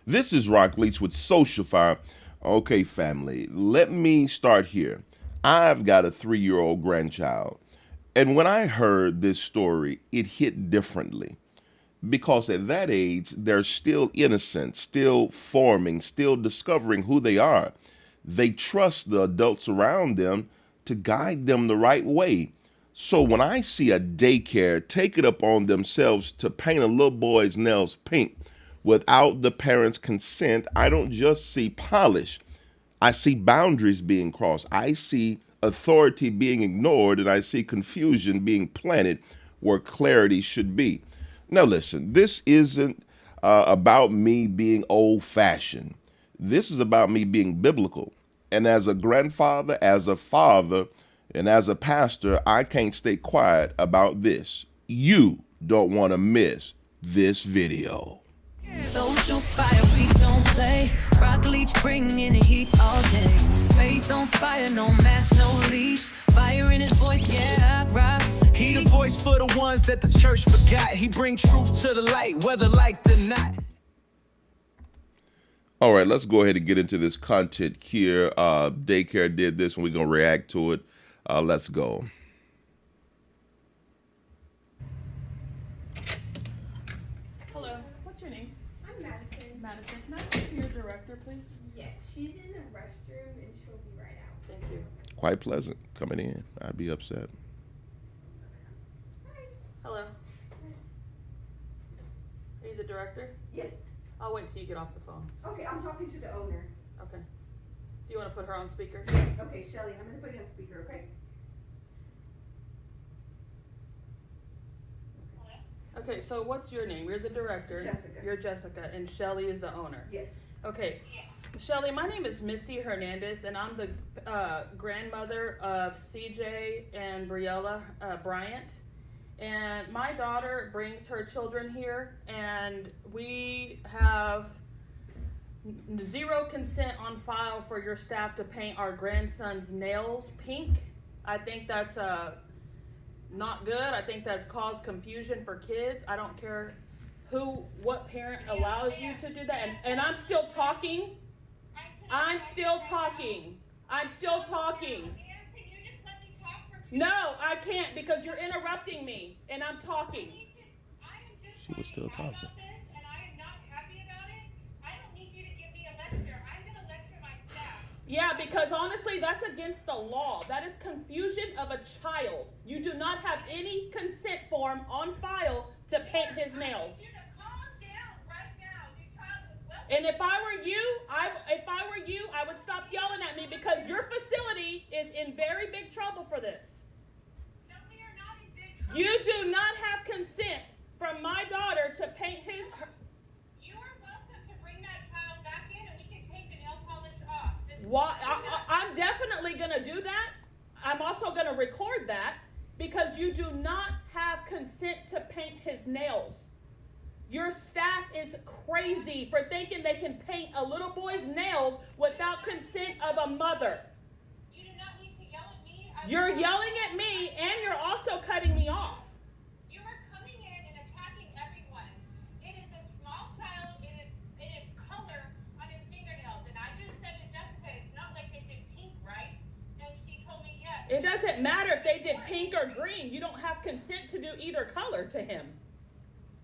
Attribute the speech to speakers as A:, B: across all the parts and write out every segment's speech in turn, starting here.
A: This is Rock Leach with Social Fire. Okay, family, let me start here. I've got a 3-year-old grandchild. And when I heard this story, it hit differently because at that age, they're still innocent, still forming, still discovering who they are. They trust the adults around them to guide them the right way. So when I see a daycare take it up on themselves to paint a little boy's nails pink without the parents' consent, I don't just see polish. I see boundaries being crossed. I see authority being ignored, and I see confusion being planted where clarity should be. Now, listen, this isn't about me being old fashioned. This is about me being biblical. And as a grandfather, as a father, and as a pastor, I can't stay quiet about this. You don't want to miss this video.
B: Social fire, we don't play. Rock leech bringing the heat all day. Faith on fire, no mask, no leash. Fire in his voice, yeah, I rock.
C: He the voice for the ones that the church forgot. He bring truth to the light, whether liked or not.
A: All right, let's go ahead and get into this content here. Daycare did this, and we're going to react to it. Let's go.
D: Hello, what's your name?
E: I'm Madison.
D: Madison. Can I speak to your director, please?
E: Yes, she's in the restroom and she'll be right out.
D: Thank you.
A: Quite pleasant coming in. I'd be upset.
D: Hello. Are you the director?
E: Yes.
D: I'll wait till you get off the phone.
E: Okay, I'm talking to the owner.
D: Okay. Do you want to put her on speaker?
E: Okay, Shelly, I'm gonna put you on speaker, okay?
D: Okay, so what's your name? You're the director.
E: Jessica.
D: You're Jessica, and Shelly is the owner.
E: Yes.
D: Okay. Shelly, my name is Misty Hernandez, and I'm the grandmother of CJ and Briella Bryant. And my daughter brings her children here, and we have zero consent on file for your staff to paint our grandson's nails pink. I think that's not good. I think that's caused confusion for kids. I don't care what parent allows you to do that. And I'm still talking. I'm still talking. I'm still talking. No, I can't because you're interrupting me and I'm talking.
A: She was still talking.
F: And I am not happy about it. I don't need you to give me a lecture. I'm going to lecture my staff.
D: Yeah, because honestly, that's against the law. That is confusion of a child. You do not have any consent form on file to paint his nails.
F: You to calm down right now. Your child was well.
D: And if I were you, I would stop yelling at me because your facility is in very big trouble for this.
F: No, we are not in big trouble.
D: You do not have consent from my daughter to paint his.
F: You are welcome to bring that child back in and we can take the nail polish off.
D: Why? I'm definitely going to do that. I'm also going to record that because you do not have consent to paint his nails. Your staff is crazy for thinking they can paint a little boy's nails without consent of a mother.
F: You do not need to yell at me.
D: You're yelling at me and you're also cutting me off.
F: You are coming in and attacking everyone. It is a small child. It is color on his fingernails. And I just said to Jessica, it's not like they did pink, right? And she told me yes.
D: It doesn't matter if they did pink or green. You don't have consent to do either color to him.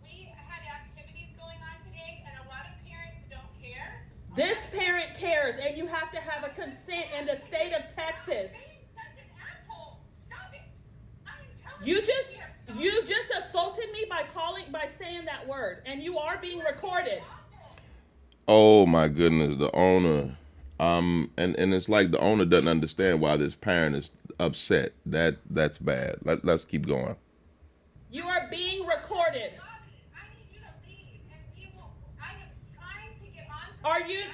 F: We had activities going on today, and a lot of parents don't care.
D: This parent cares, and you have to have a consent in the state of Texas.
F: Being such an asshole. Stop it. I am telling
D: You
F: here.
D: you just assaulted me by saying that word, and you are being recorded.
A: Oh my goodness, the owner. And it's like the owner doesn't understand why this parent is upset. That's bad. Let's keep going.
D: You are being recorded.
F: I need you to leave, and we will. I am trying to get on.
D: Are you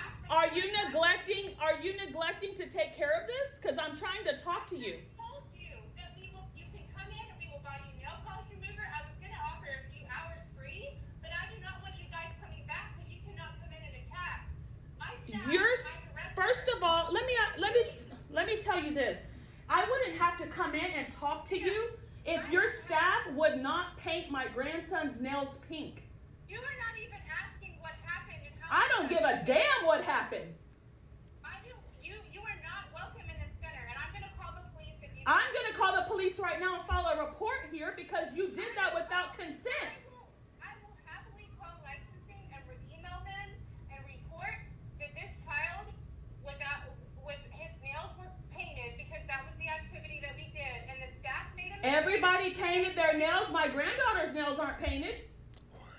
D: neglecting to take care of this? Because I'm trying to talk to you.
F: I told you that you can come in and we will buy you nail polish remover. I was going to offer a few hours free, but I do not want you guys coming back because you cannot come in and attack. My staff,
D: First of all, let me tell you this. I wouldn't have to come in and talk to you if your staff would not paint my grandson's nails pink.
F: You are not even asking what happened and
D: I
F: how.
D: don't give a a damn what happened.
F: You are not welcome in this center, and I'm gonna call the police if you.
D: I'm going to call the police right now and file a report here because you did that without consent.
F: I will happily call licensing and email them and report that this child with his nails were painted because that was the activity that we did, and the staff made him.
D: Everybody painted their nails. My granddaughter's nails aren't painted.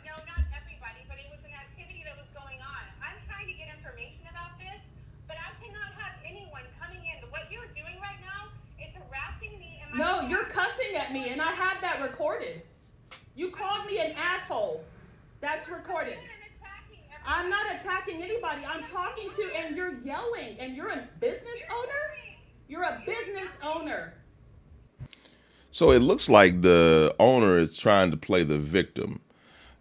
F: No, not everybody, but it was an activity that was going on. I'm trying to get information about this, but I cannot have anyone coming in. What you're doing right now is harassing me and my.
D: No, you're cussing at me, and I have that recorded. You called me an asshole. That's recorded. I'm not attacking anybody. I'm talking to, and you're yelling, and you're a business owner? You're a business owner.
A: So it looks like the owner is trying to play the victim.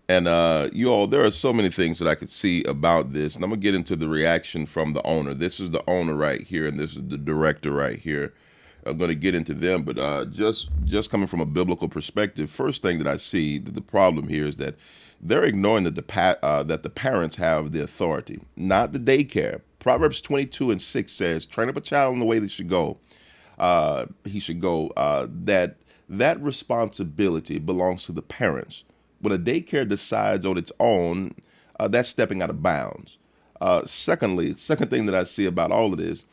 A: And you all, there are so many things that I could see about this. And I'm going to get into the reaction from the owner. This is the owner right here, and this is the director right here. I'm going to get into them, but just coming from a biblical perspective, first thing that I see that the problem here is that they're ignoring that that the parents have the authority, not the daycare. Proverbs 22:6 says, "Train up a child in the way they should go. He should go." That responsibility belongs to the parents. When a daycare decides on its own, that's stepping out of bounds. Second thing that I see about all of this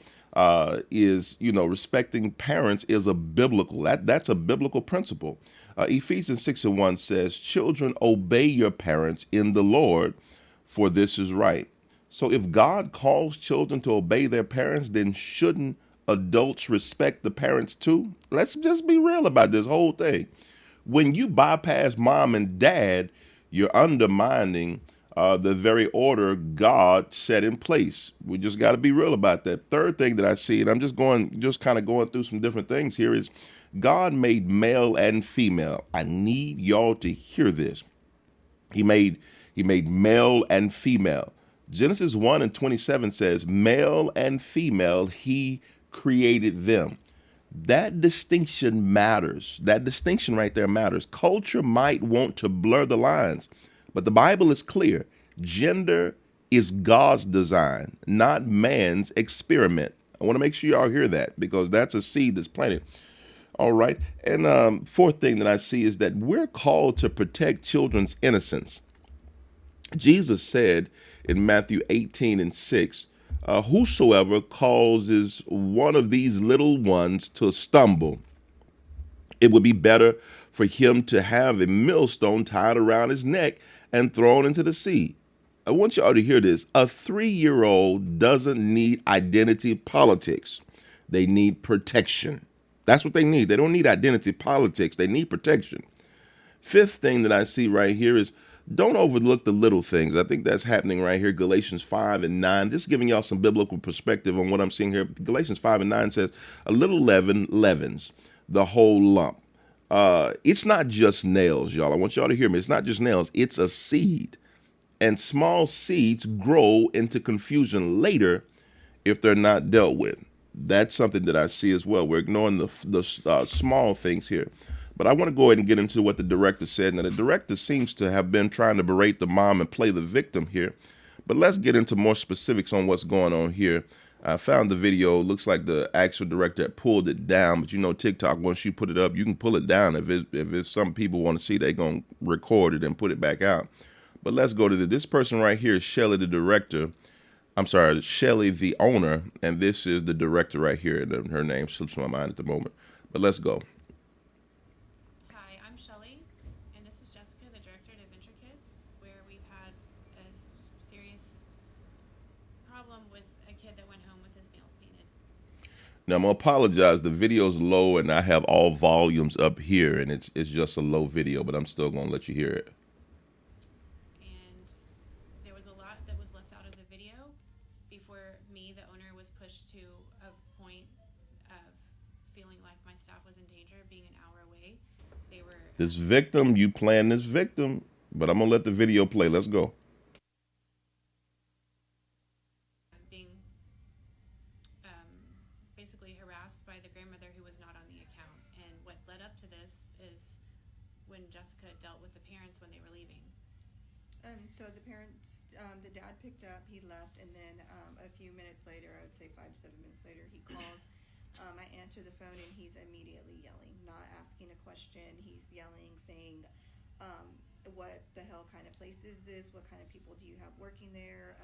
A: is, respecting parents is a biblical, that's a biblical principle. Ephesians 6:1 says, "Children, obey your parents in the Lord, for this is right." So if God calls children to obey their parents, then shouldn't adults respect the parents too? Let's just be real about this whole thing. When you bypass mom and dad, you're undermining the very order God set in place. We just got to be real about that. Third thing that I see, and I'm just kind of going through some different things here, is God made male and female. I need y'all to hear this. He made male and female. Genesis 1:27 says, "Male and female he created them." That distinction matters. That distinction right there matters. Culture might want to blur the lines, but the Bible is clear. Gender is God's design, not man's experiment. I want to make sure y'all hear that because that's a seed that's planted. All right. And fourth thing that I see is that we're called to protect children's innocence. Jesus said in Matthew 18:6, "Whosoever causes one of these little ones to stumble, it would be better for him to have a millstone tied around his neck and thrown into the sea." I want y'all to hear this. A 3-year-old doesn't need identity politics. They need protection. That's what they need. They don't need identity politics. They need protection. Fifth thing that I see right here is don't overlook the little things. I think that's happening right here. Galatians 5:9. Just giving y'all some biblical perspective on what I'm seeing here. Galatians 5:9 says, "A little leaven leavens the whole lump." It's not just nails, y'all. I want y'all to hear me. It's not just nails. It's a seed. And small seeds grow into confusion later if they're not dealt with. That's something that I see as well. We're ignoring the small things here. But I want to go ahead and get into what the director said. Now, the director seems to have been trying to berate the mom and play the victim here. But let's get into more specifics on what's going on here. I found the video. Looks like the actual director had pulled it down. But TikTok, once you put it up, you can pull it down. If it's some people want to see, they're going to record it and put it back out. But let's go to this person right here is Shelly, the director. I'm sorry, Shelly, the owner. And this is the director right here. And her name slips my mind at the moment. But let's go.
G: Hi, I'm Shelly, and this is Jessica, the director at Adventure Kids, where we've had a serious problem with a kid that went home with his nails painted.
A: Now I'm gonna apologize. The video's low, and I have all volumes up here, and it's just a low video, but I'm still gonna let you hear it.
G: And there was a lot that was left out of the video before me, the owner, was pushed to a point of feeling like my staff was in danger, being an hour away. They were
A: This victim, you playing this victim, but I'm gonna let the video play. Let's go.
G: being basically harassed by the grandmother who was not on the account. And what led up to this is when Jessica dealt with the parents when they were leaving.
H: So the parents, the dad picked up, he left, and then a few minutes later, I would say 5 to 7 minutes later, he calls. I answer the phone, and he's immediately yelling, not asking a question. He's yelling, saying, "What the hell kind of place is this? What kind of people do you have working there?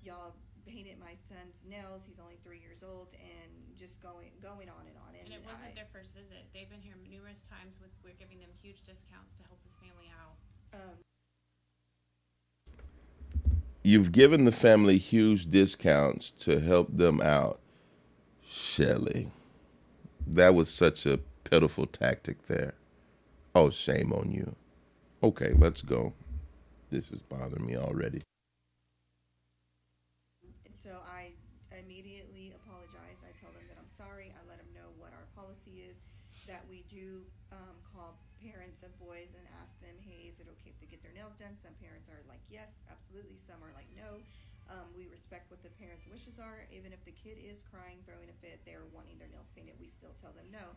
H: Y'all painted my son's nails. He's only 3 years old," and just going on and on.
G: And it wasn't their first visit. They've been here numerous times. We're giving them huge discounts to help this family out.
A: You've given the family huge discounts to help them out. Shelly, that was such a pitiful tactic there. Oh, shame on you. Okay, let's go. This is bothering me already.
H: So I immediately apologize. I tell them that I'm sorry. I let them know what our policy is, that we do call parents of boys and ask them, hey, is it okay if they get their nails done? Some parents are like, yes, absolutely. Some are like, no. We respect what the parents' wishes are. Even if the kid is crying, throwing a fit, they're wanting their nails painted, we still tell them no.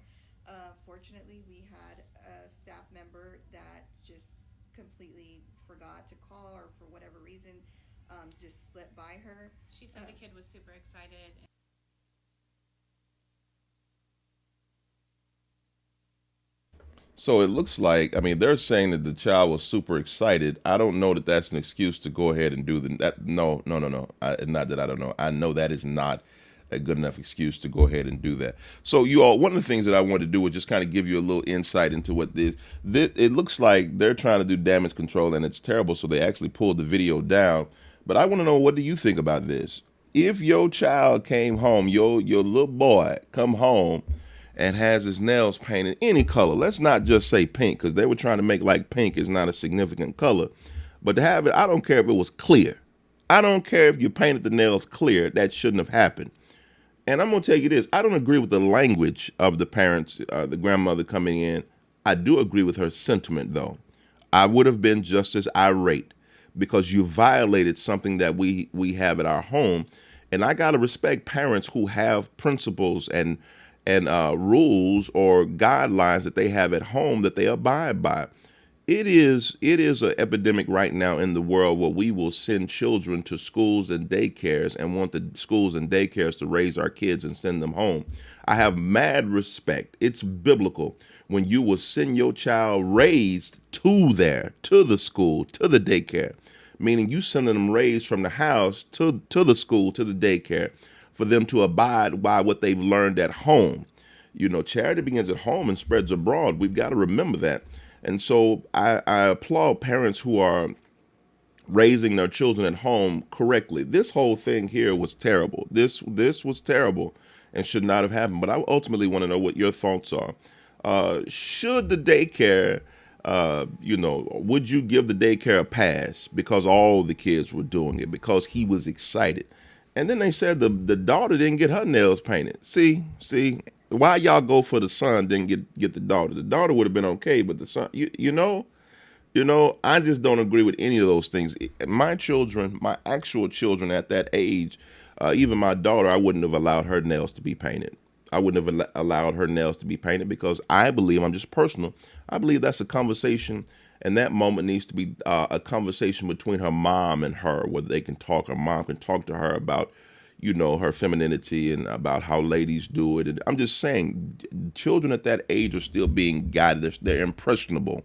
H: Fortunately, we had a staff member that just completely forgot to call, or for whatever reason, just slipped by her.
G: She said the kid was super excited.
A: So it looks like, I mean, they're saying that the child was super excited. I don't know that that's an excuse to go ahead and do that. No, no, no, no. Not that I don't know. I know that is not a good enough excuse to go ahead and do that. So you all, one of the things that I wanted to do was just kind of give you a little insight into what this, it looks like they're trying to do damage control and it's terrible. So they actually pulled the video down. But I want to know, what do you think about this? If your child came home, your little boy come home and has his nails painted any color. Let's not just say pink, because they were trying to make like pink is not a significant color. But to have it, I don't care if it was clear. I don't care if you painted the nails clear. That shouldn't have happened. And I'm going to tell you this. I don't agree with the language of the parents, the grandmother coming in. I do agree with her sentiment, though. I would have been just as irate, because you violated something that we have at our home. And I got to respect parents who have principles and rules or guidelines that they have at home that they abide by. It is an epidemic right now in the world where we will send children to schools and daycares and want the schools and daycares to raise our kids and send them home. I have mad respect. It's biblical when you will send your child raised to the school, to the daycare, meaning you sending them raised from the house to the school, to the daycare, for them to abide by what they've learned at home. You know, charity begins at home and spreads abroad. We've got to remember that. And so I applaud parents who are raising their children at home correctly. This whole thing here was terrible. This was terrible and should not have happened. But I ultimately want to know what your thoughts are. Should the daycare, would you give the daycare a pass because all the kids were doing it, because he was excited? And then they said the daughter didn't get her nails painted. See, why y'all go for the son, didn't get the daughter? The daughter would have been okay, but the son, you know, I just don't agree with any of those things. My children, my actual children at that age, even my daughter, I wouldn't have allowed her nails to be painted. I wouldn't have allowed her nails to be painted, because I believe, I'm just personal, I believe that's a conversation, and that moment needs to be a conversation between her mom and her, where they can talk. Her mom can talk to her about, her femininity and about how ladies do it. And I'm just saying, children at that age are still being guided. They're impressionable.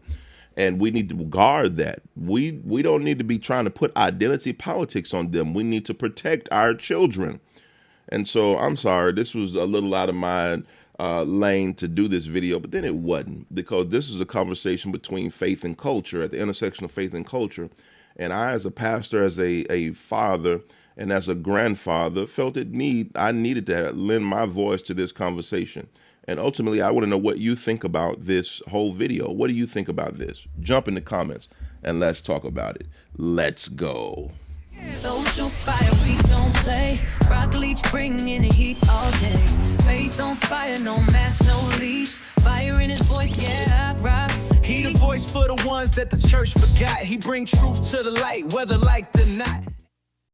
A: And we need to guard that. We don't need to be trying to put identity politics on them. We need to protect our children. And so I'm sorry, this was a little out of my lane to do this video, but then it wasn't, because this is a conversation between faith and culture, at the intersection of faith and culture. And I, as a pastor, as a father, and as a grandfather, felt I needed to lend my voice to this conversation. And ultimately, I want to know what you think about this whole video. What do you think about this? Jump in the comments and let's talk about it. Let's go.
B: Social fire, we don't play. Rock leech bringing the heat all day. Faith on fire, no mask, no leash. Fire in his voice, yeah, I rock.
C: He the voice for the ones that the church forgot. He bring truth to the light, whether liked or not.